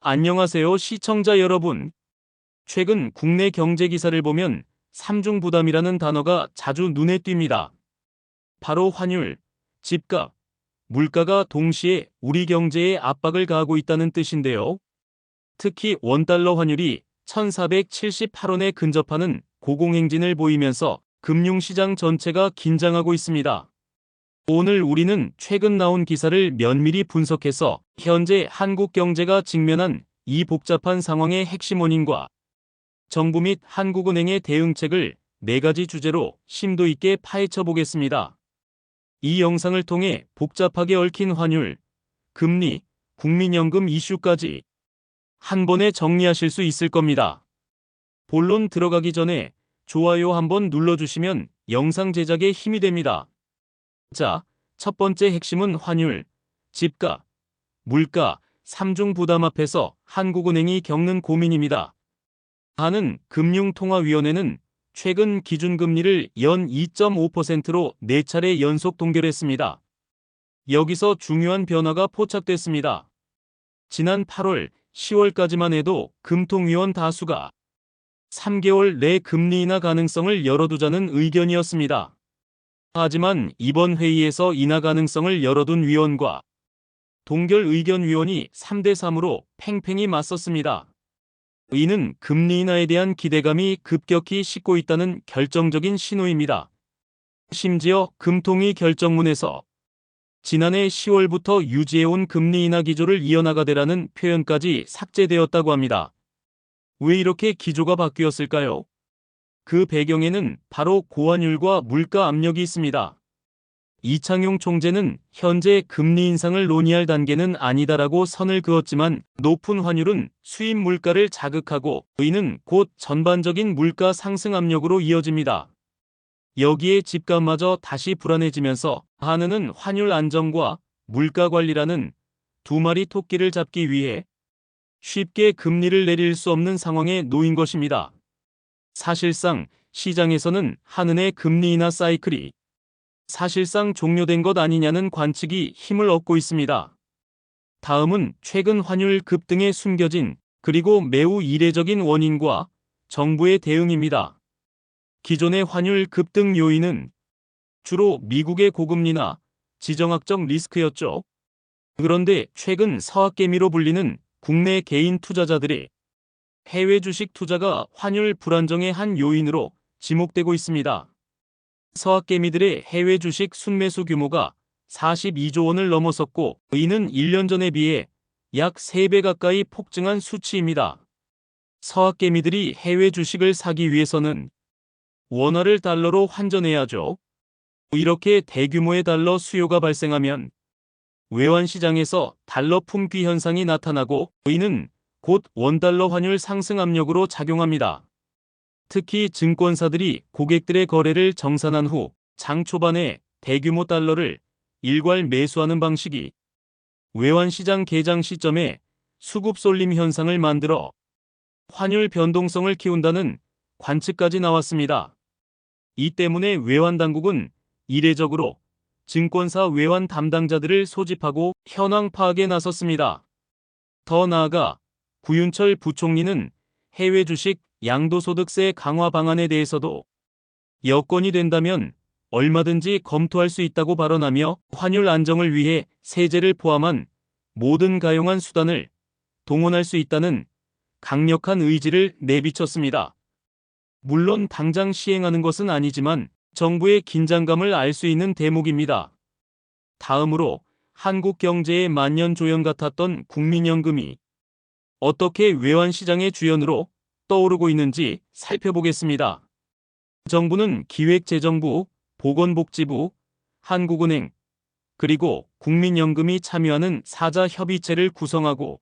안녕하세요, 시청자 여러분. 최근 국내 경제 기사를 보면 삼중 부담이라는 단어가 자주 눈에 띕니다. 바로 환율, 집값, 물가가 동시에 우리 경제에 압박을 가하고 있다는 뜻인데요. 특히 원달러 환율이 1478원에 근접하는 고공행진을 보이면서 금융시장 전체가 긴장하고 있습니다. 오늘 우리는 최근 나온 기사를 면밀히 분석해서 현재 한국 경제가 직면한 이 복잡한 상황의 핵심 원인과 정부 및 한국은행의 대응책을 4가지 주제로 심도 있게 파헤쳐 보겠습니다. 이 영상을 통해 복잡하게 얽힌 환율, 금리, 국민연금 이슈까지 한 번에 정리하실 수 있을 겁니다. 본론 들어가기 전에 좋아요 한번 눌러주시면 영상 제작에 힘이 됩니다. 자, 첫 번째 핵심은 환율, 집값, 물가, 삼중 부담 앞에서 한국은행이 겪는 고민입니다. 한은금융통화위원회는 최근 기준금리를 연 2.5%로 4차례 연속 동결했습니다. 여기서 중요한 변화가 포착됐습니다. 지난 8월, 10월까지만 해도 금통위원 다수가 3개월 내 금리 인하 가능성을 열어두자는 의견이었습니다. 하지만 이번 회의에서 인하 가능성을 열어둔 위원과 동결 의견 위원이 3대3으로 팽팽히 맞섰습니다. 이는 금리 인하에 대한 기대감이 급격히 식고 있다는 결정적인 신호입니다. 심지어 금통위 결정문에서 지난해 10월부터 유지해온 금리 인하 기조를 이어나가되라는 표현까지 삭제되었다고 합니다. 왜 이렇게 기조가 바뀌었을까요? 그 배경에는 바로 고환율과 물가 압력이 있습니다. 이창용 총재는 현재 금리 인상을 논의할 단계는 아니다라고 선을 그었지만 높은 환율은 수입 물가를 자극하고 이는 곧 전반적인 물가 상승 압력으로 이어집니다. 여기에 집값마저 다시 불안해지면서 한은은 환율 안정과 물가 관리라는 두 마리 토끼를 잡기 위해 쉽게 금리를 내릴 수 없는 상황에 놓인 것입니다. 사실상 시장에서는 한은의 금리 인하 사이클이 사실상 종료된 것 아니냐는 관측이 힘을 얻고 있습니다. 다음은 최근 환율 급등에 숨겨진 그리고 매우 이례적인 원인과 정부의 대응입니다. 기존의 환율 급등 요인은 주로 미국의 고금리나 지정학적 리스크였죠. 그런데 최근 서학개미로 불리는 국내 개인 투자자들의 해외 주식 투자가 환율 불안정의 한 요인으로 지목되고 있습니다. 서학개미들의 해외 주식 순매수 규모가 42조 원을 넘어섰고 이는 1년 전에 비해 약 3배 가까이 폭증한 수치입니다. 서학개미들이 해외 주식을 사기 위해서는 원화를 달러로 환전해야죠. 이렇게 대규모의 달러 수요가 발생하면 외환시장에서 달러 품귀 현상이 나타나고 이는 곧 원달러 환율 상승 압력으로 작용합니다. 특히 증권사들이 고객들의 거래를 정산한 후 장 초반에 대규모 달러를 일괄 매수하는 방식이 외환시장 개장 시점에 수급 쏠림 현상을 만들어 환율 변동성을 키운다는 관측까지 나왔습니다. 이 때문에 외환당국은 이례적으로 증권사 외환 담당자들을 소집하고 현황 파악에 나섰습니다. 더 나아가 구윤철 부총리는 해외 주식 양도소득세 강화 방안에 대해서도 여건이 된다면 얼마든지 검토할 수 있다고 발언하며 환율 안정을 위해 세제를 포함한 모든 가용한 수단을 동원할 수 있다는 강력한 의지를 내비쳤습니다. 물론 당장 시행하는 것은 아니지만 정부의 긴장감을 알 수 있는 대목입니다. 다음으로 한국 경제의 만년조형 같았던 국민연금이 어떻게 외환시장의 주연으로 떠오르고 있는지 살펴보겠습니다. 정부는 기획재정부, 보건복지부, 한국은행, 그리고 국민연금이 참여하는 사자 협의체를 구성하고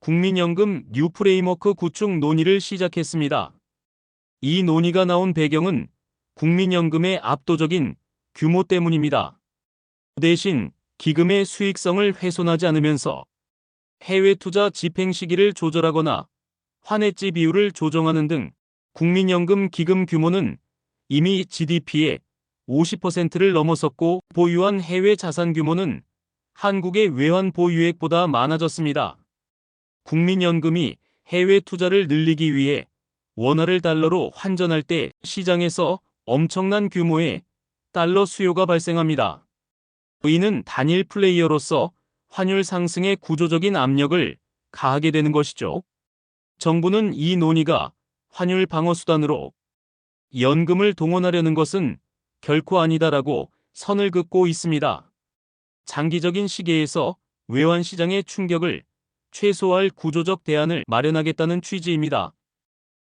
국민연금 뉴프레임워크 구축 논의를 시작했습니다. 이 논의가 나온 배경은 국민연금의 압도적인 규모 때문입니다. 대신 기금의 수익성을 훼손하지 않으면서 해외 투자 집행 시기를 조절하거나 환해지 비율을 조정하는 등 국민연금 기금 규모는 이미 GDP의 50%를 넘어섰고 보유한 해외 자산 규모는 한국의 외환 보유액보다 많아졌습니다. 국민연금이 해외 투자를 늘리기 위해 원화를 달러로 환전할 때 시장에서 엄청난 규모의 달러 수요가 발생합니다. 이는 단일 플레이어로서 환율 상승에 구조적인 압력을 가하게 되는 것이죠. 정부는 이 논의가 환율 방어 수단으로 연금을 동원하려는 것은 결코 아니다라고 선을 긋고 있습니다. 장기적인 시계에서 외환 시장의 충격을 최소화할 구조적 대안을 마련하겠다는 취지입니다.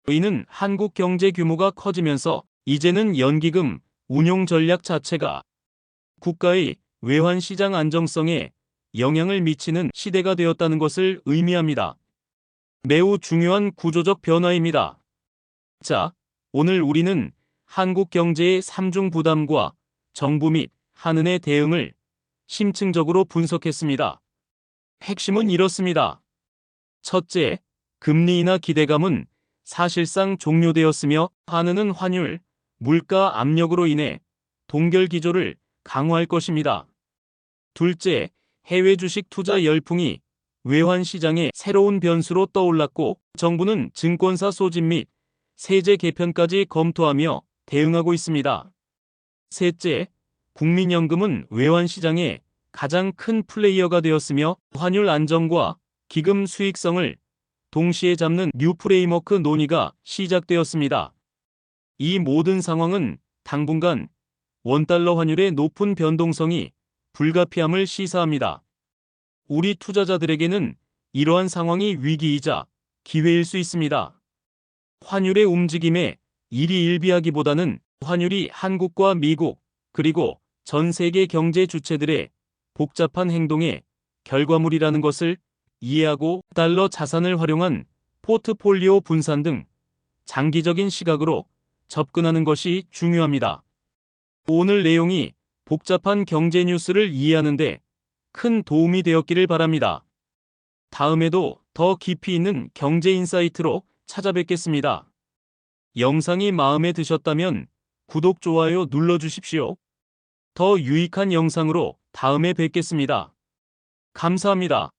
이는 한국 경제 규모가 커지면서 이제는 연기금 운용 전략 자체가 국가의 외환 시장 안정성에 영향을 미치는 시대가 되었다는 것을 의미합니다. 매우 중요한 구조적 변화입니다. 자, 오늘 우리는 한국 경제의 삼중 부담과 정부 및 한은의 대응을 심층적으로 분석했습니다. 핵심은 이렇습니다. 첫째, 금리 인하 기대감은 사실상 종료되었으며 한은은 환율, 물가 압력으로 인해 동결 기조를 강화할 것입니다. 둘째, 해외 주식 투자 열풍이 외환 시장의 새로운 변수로 떠올랐고 정부는 증권사 소집 및 세제 개편까지 검토하며 대응하고 있습니다. 셋째, 국민연금은 외환 시장의 가장 큰 플레이어가 되었으며 환율 안정과 기금 수익성을 동시에 잡는 뉴 프레임워크 논의가 시작되었습니다. 이 모든 상황은 당분간 원달러 환율의 높은 변동성이 불가피함을 시사합니다. 우리 투자자들에게는 이러한 상황이 위기이자 기회일 수 있습니다. 환율의 움직임에 일희일비하기보다는 환율이 한국과 미국 그리고 전 세계 경제 주체들의 복잡한 행동의 결과물이라는 것을 이해하고 달러 자산을 활용한 포트폴리오 분산 등 장기적인 시각으로 접근하는 것이 중요합니다. 오늘 내용이 복잡한 경제 뉴스를 이해하는 데 큰 도움이 되었기를 바랍니다. 다음에도 더 깊이 있는 경제 인사이트로 찾아뵙겠습니다. 영상이 마음에 드셨다면 구독, 좋아요 눌러주십시오. 더 유익한 영상으로 다음에 뵙겠습니다. 감사합니다.